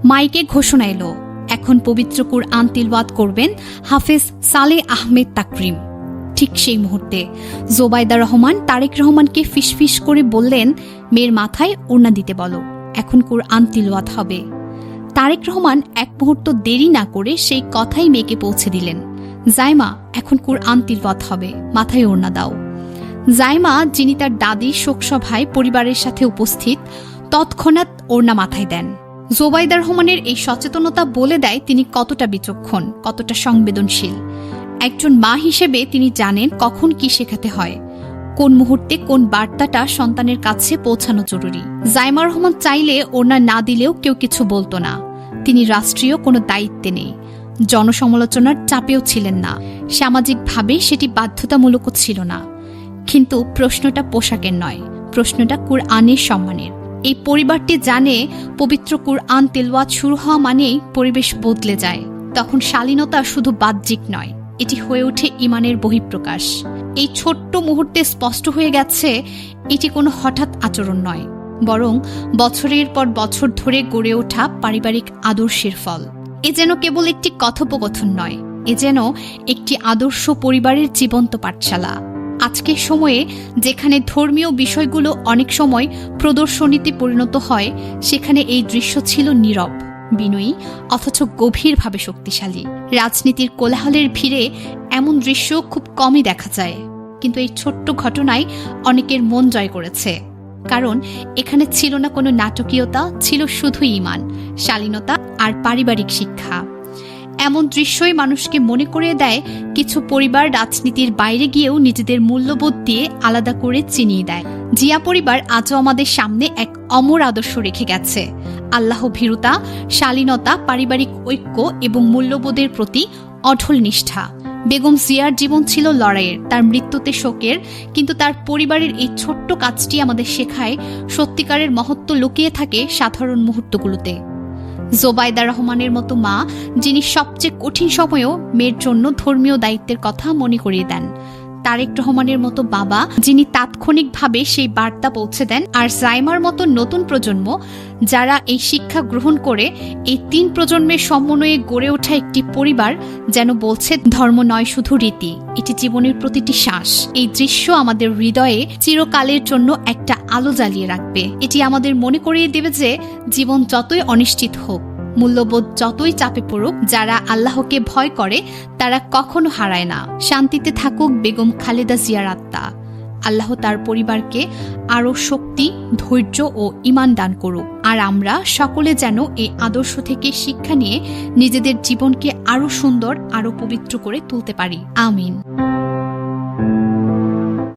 মাইকে ঘোষণা এলো, এখন পবিত্র কুরআন তিলাওয়াত করবেন হাফেজ সালেহ আহমেদ তাকরিম। ঠিক সেই মুহূর্তে জোবাইদা রহমান তারেক রহমানকে ফিসফিস করে বললেন, মেয়ের মাথায় ওড়না দিতে বলো, এখন কুরআন তিলাওয়াত হবে। তারেক রহমান এক মুহূর্ত দেরি না করে সেই কথাই মেয়েকে পৌঁছে দিলেন, জাইমা, এখন কুরআন তিলাওয়াত হবে, মাথায় ওড়না দাও। জাইমা, যিনি তার দাদির শোকসভায় পরিবারের সাথে উপস্থিত, তৎক্ষণাৎ ওড়না মাথায় দেন। জোবাইদা রহমানের এই সচেতনতা বলে দেয় তিনি কতটা বিচক্ষণ, কতটা সংবেদনশীল। একজন মা হিসেবে তিনি জানেন কখন কি শেখাতে হয়, কোন মুহূর্তে কোন বার্তাটা সন্তানের কাছে পৌঁছানো জরুরি। জাইমা রহমান চাইলে ওড়না না দিলেও কেউ কিছু বলতো না। তিনি রাষ্ট্রীয় কোনো দায়িত্বে নেই, জনসমালোচনার চাপেও ছিলেন না, সামাজিকভাবে সেটি বাধ্যতামূলকও ছিল না। কিন্তু প্রশ্নটা পোশাকের নয়, প্রশ্নটা কুরআনের সম্মানের। এই পরিবারটি জানে পবিত্র কুরআন তিলাওয়াত শুরু হওয়া মানেই পরিবেশ বদলে যায়। তখন শালীনতা শুধু বাহ্যিক নয়, এটি হয়ে ওঠে ঈমানের বহিঃপ্রকাশ। এই ছোট্ট মুহূর্তে স্পষ্ট হয়ে গেছে এটি কোনো হঠাৎ আচরণ নয়, বরং বছরের পর বছর ধরে গড়ে ওঠা পারিবারিক আদর্শের ফল। এ যেন কেবল একটি কথোপকথন নয়, এ যেন একটি আদর্শ পরিবারের জীবন্ত পাঠশালা। আজকের সময়ে যেখানে ধর্মীয় বিষয়গুলো অনেক সময় প্রদর্শনীতে পরিণত হয়, সেখানে এই দৃশ্য ছিল নীরব, বিনয়ী, অথচ গভীরভাবে শক্তিশালী। রাজনীতির কোলাহলের ভিড়ে এমন দৃশ্য খুব কমই দেখা যায়, কিন্তু এই ছোট্ট ঘটনায় অনেকের মন জয় করেছে। কারণ এখানে ছিল না কোনো নাটকীয়তা, ছিল শুধু ঈমান, শালীনতা আর পারিবারিক শিক্ষা। এমন দৃশ্যই মানুষকে মনে করিয়ে দেয় কিছু পরিবার রাজনীতির বাইরে গিয়েও নিজেদের মূল্যবোধ দিয়ে আলাদা করে চিনিয়ে দেয়। জিয়া পরিবার আজও আমাদের সামনে এক অমর আদর্শ রেখে গেছে, আল্লাহ ভীরুতা, শালীনতা, পারিবারিক ঐক্য এবং মূল্যবোধের প্রতি অঢল নিষ্ঠা। বেগম জিয়ার জীবন ছিল লড়াইয়ের, তার মৃত্যুতে শোকের, কিন্তু তার পরিবারের এই ছোট্ট কাজটি আমাদের শেখায় সত্যিকারের মহত্ব লুকিয়ে থাকে সাধারণ মুহূর্তগুলোতে। জোবাইদা রহমানের মতো মা, যিনি সবচেয়ে কঠিন সময়েও মেয়ের জন্য ধর্মীয় দায়িত্বের কথা মনে করিয়ে দেন। তারেক রহমানের মতো বাবা, যিনি তাৎক্ষণিকভাবে সেই বার্তা পৌঁছে দেন। আর জাইমার মতো নতুন প্রজন্ম, যারা এই শিক্ষা গ্রহণ করে এই 3 প্রজন্মের সমন্বয়ে গড়ে ওঠা একটি পরিবার যেন বলছে, ধর্ম নয় শুধু রীতি, এটি জীবনের প্রতিটি শ্বাস। এই দৃশ্য আমাদের হৃদয়ে চিরকালের জন্য একটা আলো জ্বালিয়ে রাখবে। এটি আমাদের মনে করিয়ে দেবে যে জীবন যতই অনিশ্চিত হোক, মূল্যবোধ যতই চাপে পড়ুক, যারা আল্লাহকে ভয় করে তারা কখনো হারায় না। শান্তিতে থাকুক বেগম খালেদা জিয়ার আত্মা। আল্লাহ তার পরিবারকে আরও শক্তি, ধৈর্য ও ঈমান দান করুক। আর আমরা সকলে যেন এই আদর্শ থেকে শিক্ষা নিয়ে নিজেদের জীবনকে আরও সুন্দর, আরও পবিত্র করে তুলতে পারি। আমিন।